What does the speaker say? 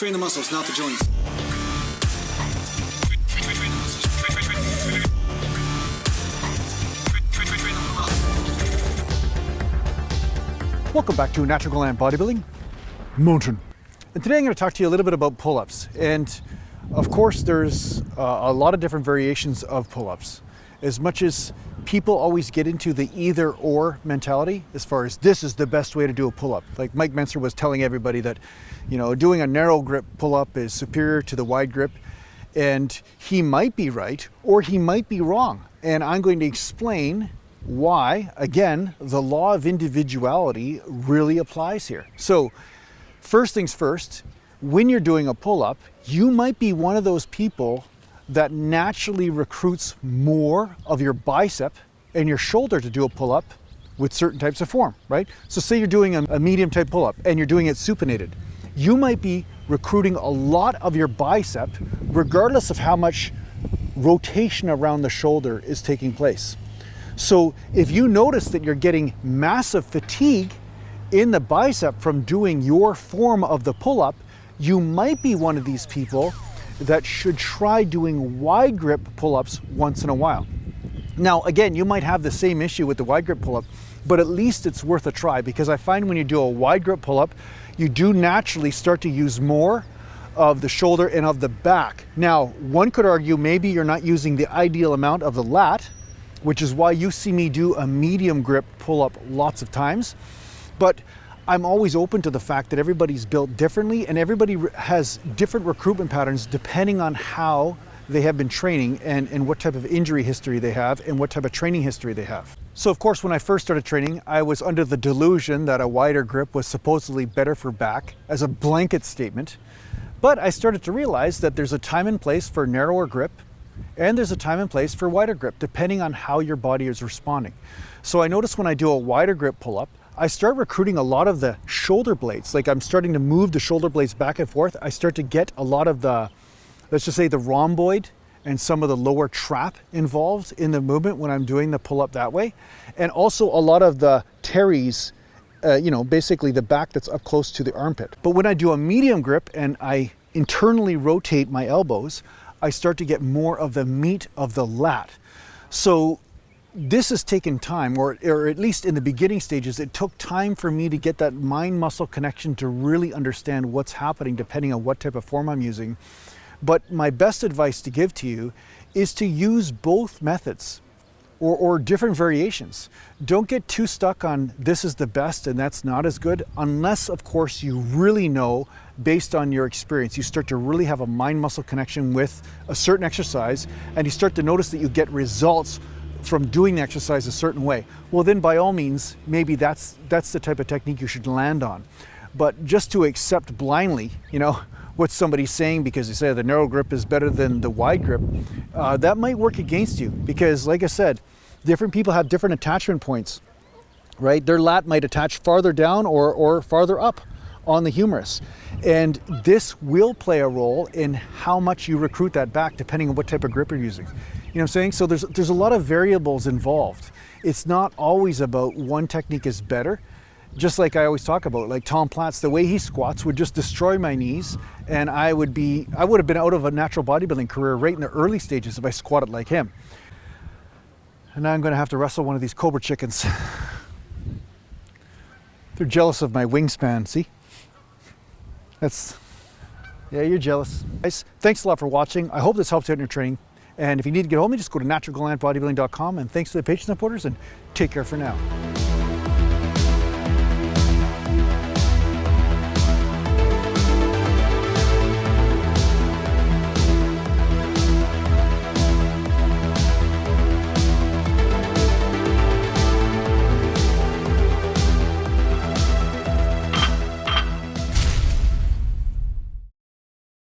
Train the muscles, not the joints. Welcome back to Natural Gallant Bodybuilding Mountain. And today I'm going to talk to you a little bit about pull-ups. And of course there's a lot of different variations of pull-ups. As much as people always get into the either or mentality as far as this is the best way to do a pull-up. Like Mike Menser was telling everybody that, you know, doing a narrow grip pull-up is superior to the wide grip. And he might be right or he might be wrong. And I'm going to explain why, again, the law of individuality really applies here. So first things first, when you're doing a pull-up, you might be one of those people that naturally recruits more of your bicep and your shoulder to do a pull-up with certain types of form, right? So say you're doing a medium type pull-up and you're doing it supinated. You might be recruiting a lot of your bicep regardless of how much rotation around the shoulder is taking place. So if you notice that you're getting massive fatigue in the bicep from doing your form of the pull-up, you might be one of these people that should try doing wide grip pull-ups once in a while. Now, again, you might have the same issue with the wide grip pull-up, but at least it's worth a try, because I find when you do a wide grip pull-up, you do naturally start to use more of the shoulder and of the back. Now, one could argue maybe you're not using the ideal amount of the lat, which is why you see me do a medium grip pull-up lots of times. But I'm always open to the fact that everybody's built differently and everybody has different recruitment patterns depending on how they have been training and what type of injury history they have and what type of training history they have. So of course, when I first started training, I was under the delusion that a wider grip was supposedly better for back as a blanket statement. But I started to realize that there's a time and place for narrower grip, and there's a time and place for wider grip, depending on how your body is responding. So I notice when I do a wider grip pull-up, I start recruiting a lot of the shoulder blades. Like I'm starting to move the shoulder blades back and forth. I start to get a lot of the, let's just say the rhomboid and some of the lower trap involved in the movement when I'm doing the pull-up that way. And also a lot of the teres, basically the back that's up close to the armpit. But when I do a medium grip and I internally rotate my elbows, I start to get more of the meat of the lat. So this has taken time, or at least in the beginning stages, it took time for me to get that mind-muscle connection to really understand what's happening depending on what type of form I'm using. But my best advice to give to you is to use both methods or different variations. Don't get too stuck on this is the best and that's not as good, unless of course you really know based on your experience. You start to really have a mind-muscle connection with a certain exercise and you start to notice that you get results from doing the exercise a certain way. Well then by all means, maybe that's the type of technique you should land on. But just to accept blindly, what somebody's saying because they say the narrow grip is better than the wide grip, that might work against you because like I said, different people have different attachment points, right? Their lat might attach farther down or farther up on the humerus. And this will play a role in how much you recruit that back depending on what type of grip you're using. You know what I'm saying? So there's a lot of variables involved. It's not always about one technique is better. Just like I always talk about, like Tom Platz, the way he squats would just destroy my knees, and I would have been out of a natural bodybuilding career right in the early stages if I squatted like him. And now I'm going to have to wrestle one of these cobra chickens. They're jealous of my wingspan, see? Yeah, you're jealous. Guys, thanks a lot for watching. I hope this helps you out in your training. And if you need to get hold of me, just go to naturalgallantbodybuilding.com. And thanks to the Patreon supporters, and take care for now.